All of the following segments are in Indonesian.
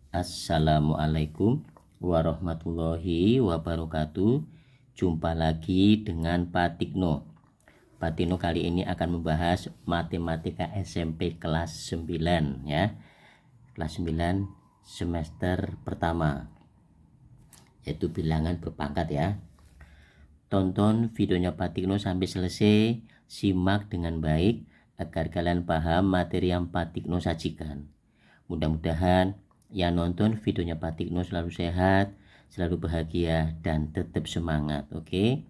Assalamualaikum warahmatullahi wabarakatuh. Jumpa lagi dengan Pak Tikno. Pak Tikno kali ini akan membahas matematika SMP kelas 9 ya. Kelas 9 semester pertama, yaitu bilangan berpangkat ya. Tonton videonya Pak Tikno sampai selesai, simak dengan baik agar kalian paham materi yang Pak Tikno sajikan. Mudah-mudahan yang nonton videonya Pak Tikno selalu sehat, selalu bahagia, dan tetap semangat. Oke?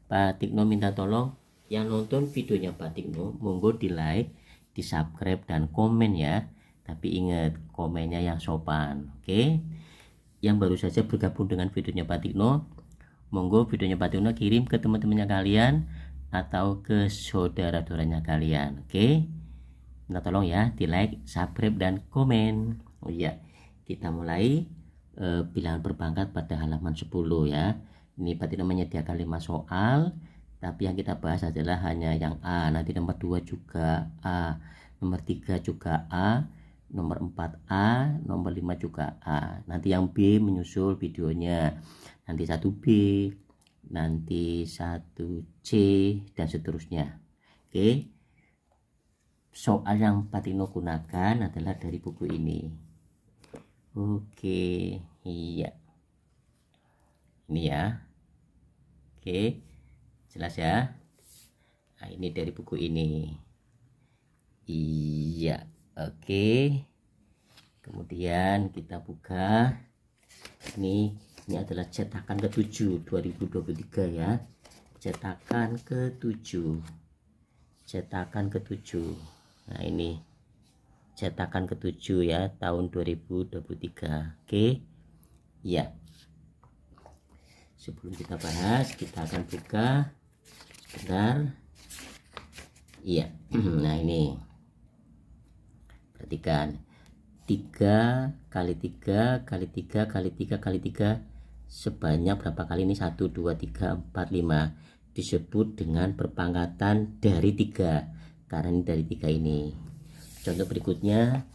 Pak Tikno minta tolong yang nonton videonya Pak Tikno monggo di like, di subscribe, dan komen ya. Tapi ingat, komennya yang sopan. Oke? Yang baru saja bergabung dengan videonya Pak Tikno, monggo videonya Pak Tikno kirim ke teman-temannya kalian atau ke saudara-saudaranya kalian. Oke? Minta tolong ya di like, subscribe, dan komen. Oh iya, kita mulai bilangan berpangkat pada halaman 10 ya. Ini Pak Tikno menyediakan 5 soal, tapi yang kita bahas adalah hanya yang A. Nanti nomor 2 juga A, nomor 3 juga A, nomor 4 A, nomor 5 juga A. Nanti yang B menyusul videonya, nanti 1B, nanti 1C, dan seterusnya. Oke, soal yang Pak Tikno gunakan adalah dari buku ini. Oke, iya, ini ya. Oke, jelas ya. Nah, ini dari buku ini. Iya, oke. Kemudian kita buka. Ini adalah cetakan ke-7 2023 ya. Cetakan ke-7. Cetakan ke-7. Nah, ini cetakan ke-7 ya, tahun 2023. Oke. Ya. Sebelum kita bahas, kita akan buka sebentar. Iya. Nah, ini. Perhatikan. 3 kali 3 kali 3 kali 3 kali 3 sebanyak berapa kali ini? 1 2 3 4 5. Disebut dengan perpangkatan dari 3 karena ini dari 3 ini. Contoh berikutnya,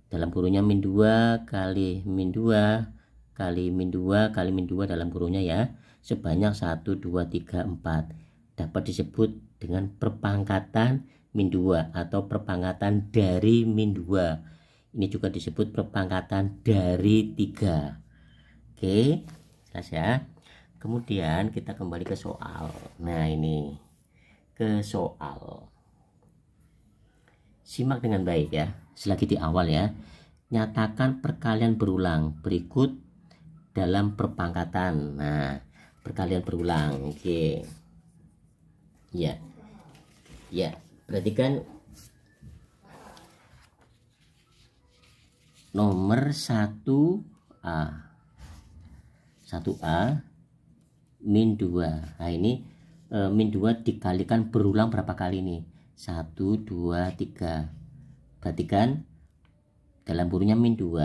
dalam kurungnya min 2 kali min 2 kali min 2 kali min 2 dalam kurungnya ya, sebanyak 1 2 3 4 dapat disebut dengan perpangkatan min 2 atau perpangkatan dari min 2. Ini juga disebut perpangkatan dari 3. Oke, jelas ya. Kemudian kita kembali ke soal. Nah, ini ke soal. Simak dengan baik ya. Selagi di awal ya. Nyatakan perkalian berulang berikut dalam perpangkatan. Nah, perkalian berulang. Oke. Ya. Ya, perhatikan nomor 1A. 1A min 2. Nah, ini min 2 dikalikan berulang berapa kali nih? 1 2 3. Perhatikan dalam kurungnya min 2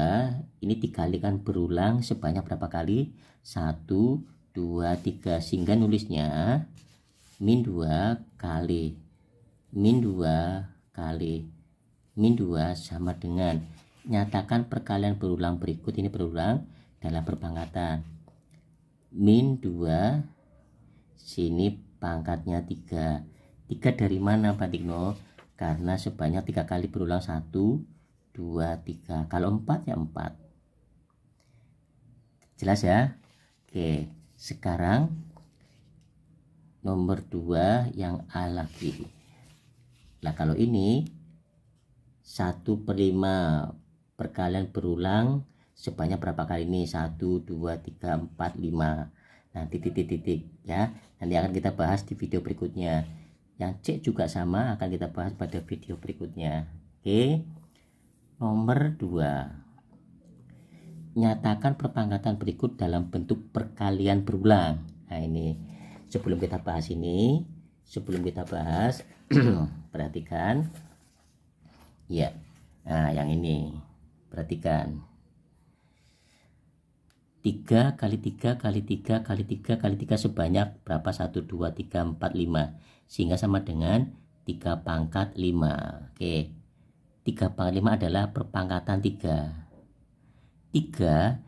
ini dikalikan berulang sebanyak berapa kali? 1 2 3, sehingga nulisnya min 2 kali min 2 kali min 2 sama dengan nyatakan perkalian berulang berikut ini berulang dalam perpangkatan. Min 2 sini pangkatnya 3. 3 dari mana Pak Tikno? Karena sebanyak 3 kali berulang 1 2 3. Kalau 4 ya 4. Jelas ya? Oke, sekarang nomor 2 yang A lagi. Nah, kalau ini 1/5 perkalian berulang sebanyak berapa kali ini? 1 2 3 4 5. Nah, titik-titik ya. Nanti akan kita bahas di video berikutnya. Yang C juga sama, akan kita bahas pada video berikutnya. Oke. Nomor 2. Nyatakan perpangkatan berikut dalam bentuk perkalian berulang. Nah, ini sebelum kita bahas perhatikan ya. Nah, yang ini perhatikan 3 kali 3 kali 3 kali 3 kali 3 sebanyak berapa? 1 2 3 4 5, sehingga sama dengan 3 pangkat 5. Oke, 3 pangkat 5 adalah perpangkatan 3. 3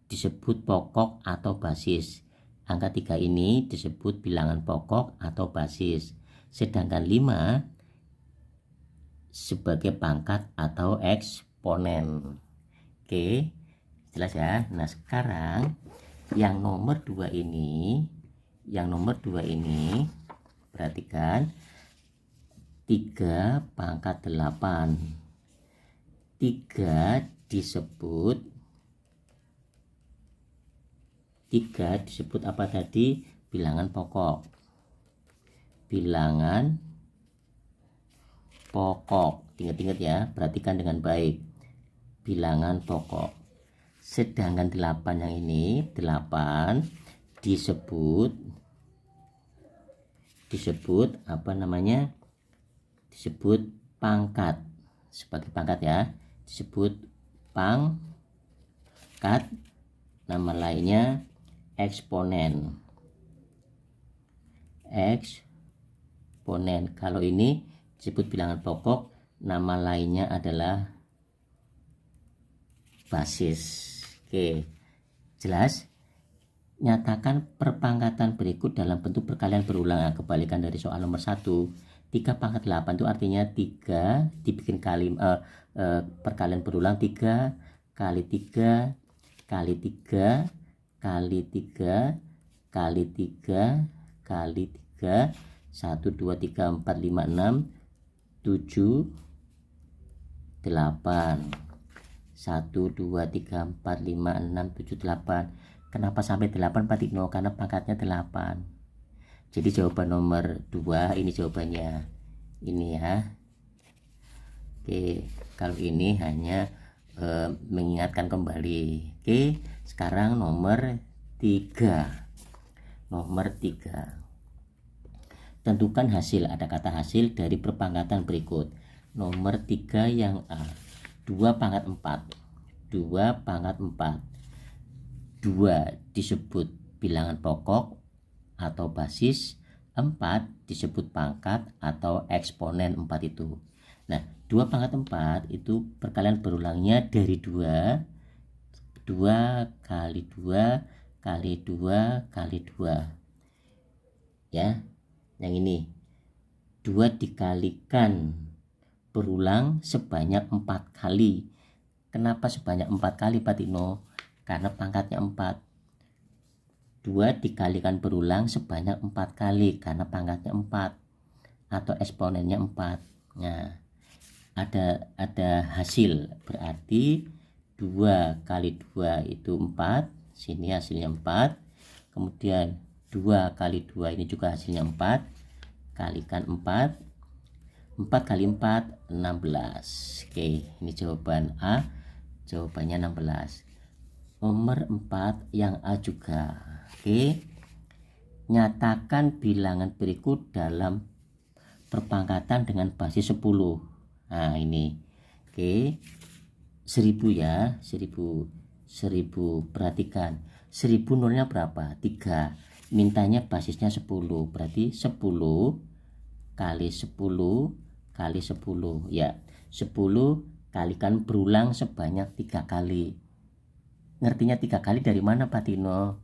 disebut pokok atau basis. Angka 3 ini disebut bilangan pokok atau basis. Sedangkan 5 sebagai pangkat atau eksponen. Oke, jelas ya. Nah, sekarang yang nomor 2 ini, perhatikan 3 pangkat 8. 3 disebut apa tadi? Bilangan pokok. Bilangan pokok. Ingat-ingat ya, perhatikan dengan baik. Bilangan pokok. Sedangkan 8 yang ini, 8 disebut apa namanya? Disebut pangkat. Sebagai pangkat ya. Disebut pangkat. Nama lainnya eksponen. Eksponen. Kalau ini disebut bilangan pokok, nama lainnya adalah basis. Oke, jelas? Nyatakan perpangkatan berikut dalam bentuk perkalian berulang. Kebalikan dari soal nomor 1. 3 pangkat 8 itu artinya 3 dibikin perkalian berulang. 3 kali 3 kali 3 kali 3 kali 3 kali 3 1 2 3 4 5 6 7 8. 1 2 3 4 5 6 7 8. Kenapa sampai 8 Pak Tikno? Karena pangkatnya 8. Jadi jawaban nomor 2 ini jawabannya. Ini ya. Oke, kalau ini hanya mengingatkan kembali. Oke, sekarang nomor 3. Tentukan hasil. Ada kata hasil dari perpangkatan berikut. Nomor 3 yang A. 2 pangkat 4. 2 pangkat 4. 2 disebut bilangan pokok atau basis. 4 disebut pangkat atau eksponen 4 itu. Nah, 2 pangkat 4 itu perkalian berulangnya dari 2 kali 2 kali 2 kali 2 ya. Yang ini 2 dikalikan berulang sebanyak 4 kali. Kenapa sebanyak 4 kali Pak Tino? Karena pangkatnya 4. 2 dikalikan berulang sebanyak 4 kali karena pangkatnya 4 atau eksponennya 4. Nah, ada hasil, berarti 2 kali 2 itu 4. Sini hasilnya 4. Kemudian 2 kali 2 ini juga hasilnya 4. Kalikan 4. 4 kali 4 16. Oke, ini jawaban A. Jawabannya 16. Nomor 4 yang A juga. Oke. Nyatakan bilangan berikut dalam perpangkatan dengan basis 10. Nah, ini. Oke. 1000 ya, 1000. Perhatikan. 1000 nolnya berapa? 3. Mintanya basisnya 10. Berarti 10 kali 10 kali 10 ya. 10 kalikan berulang sebanyak 3 kali. Ngertinya 3 kali dari mana Pak Tino?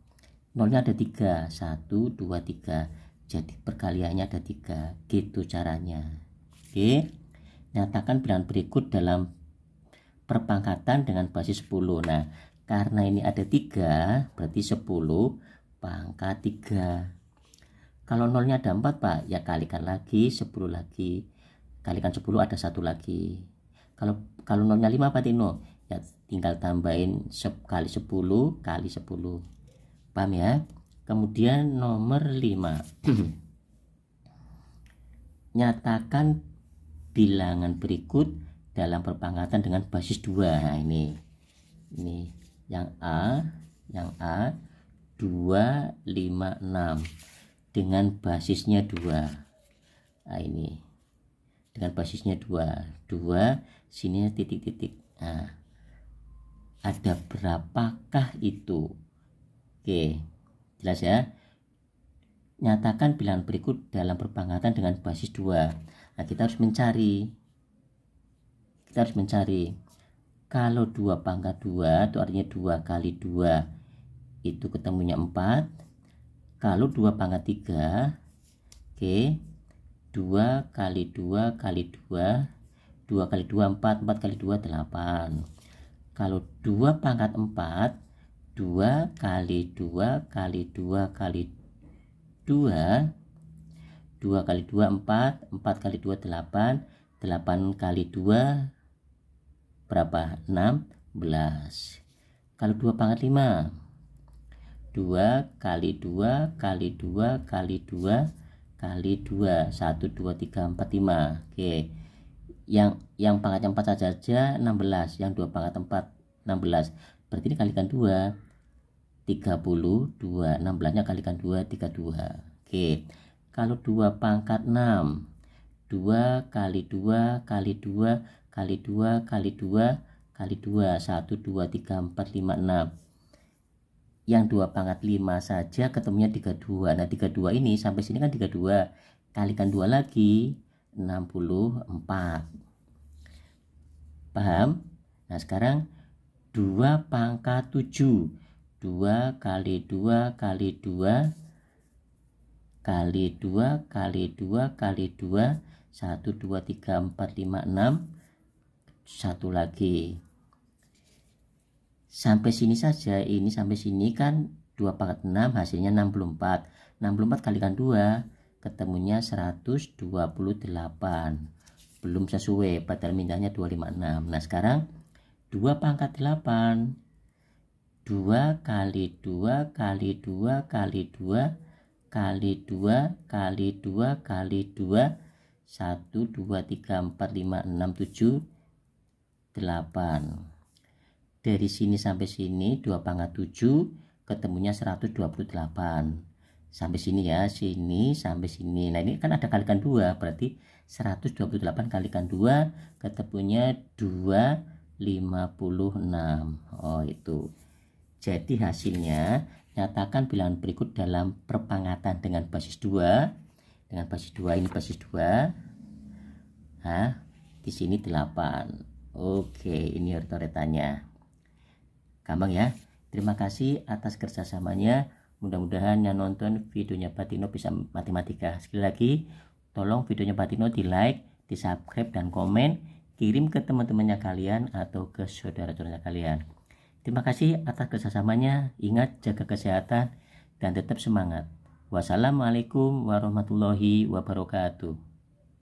Nolnya ada 3. 1 2 3. Jadi perkaliannya ada 3. Gitu caranya. Oke. Nyatakan bilangan berikut dalam perpangkatan dengan basis 10. Nah, karena ini ada 3, berarti 10 pangkat 3. Kalau nolnya ada 4 Pak, ya kalikan lagi 10 lagi. Kalikan 10 ada 1 lagi. Kalau nolnya 5 Pak Tino, ya tinggal tambahin kali 10 kali 10. Paham ya? Kemudian nomor 5. Nyatakan bilangan berikut dalam perpangkatan dengan basis 2. Nah, ini yang A 2 5 6 dengan basisnya 2. Nah, ini dengan basisnya 2 sini titik-titik. Nah, ada berapakah itu? Oke, jelas ya. Nyatakan bilangan berikut dalam perpangkatan dengan basis 2. Nah, kita harus mencari Kalau 2 pangkat 2 itu artinya 2 kali 2 itu ketemunya 4. Kalau 2 pangkat 3, oke, 2 kali 2 kali 2, 2 kali 2 4, 4 kali 2 8. Kalau 2 pangkat 4, 2 kali 2 kali 2 kali 2, 2 kali 2 4, 4 kali 2 8, 8 kali 2 berapa? 16. Kalau 2 pangkat 5, 2 kali 2 kali 2 kali 2 kali 2, 1 2 3 4 5. Oke, yang pangkat 4 saja 16, yang 2 pangkat 4 16, berarti ini kalikan 2, 32, 16 nya kalikan 2 32. Oke, kalau 2 pangkat 6, 2 kali 2 kali 2 kali 2 kali 2 kali 2, 1 2 3 4 5 6. Yang 2 pangkat 5 saja ketemunya 32. Nah 32 ini sampai sini kan 32, kalikan 2 lagi 64. Paham? Nah sekarang 2 pangkat 7, 2 kali 2 kali 2 kali 2 kali 2 kali 2, 1 2 3 4 5 6, satu lagi. Sampai sini saja, ini sampai sini kan 2 pangkat 6 hasilnya 64. 64 kalikan 2 ketemunya 128. Belum sesuai, padahal mintanya 256. Nah sekarang 2 pangkat 8, 2 kali 2 kali 2 kali 2 kali 2 kali 2 kali 2, 1 2 3 4 5 6 7 8. Dari sini sampai sini 2 pangkat 7 ketemunya 128. Sampai sini ya, sini sampai sini. Nah ini kan ada kalikan 2, berarti 128 kalikan 2 ketemunya 256. Oh itu. Jadi hasilnya nyatakan bilangan berikut dalam perpangkatan dengan basis 2. Dengan basis 2 ini basis 2. Nah, di sini 8. Oke, ini reta-retanya. Gampang ya. Terima kasih atas kerjasamanya. Mudah-mudahan yang nonton videonya Patino bisa matematika. Sekali lagi, tolong videonya Patino di like, di subscribe dan komen. Kirim ke teman-temannya kalian atau ke saudara-saudaranya kalian. Terima kasih atas kerjasamanya. Ingat jaga kesehatan dan tetap semangat. Wassalamualaikum warahmatullahi wabarakatuh.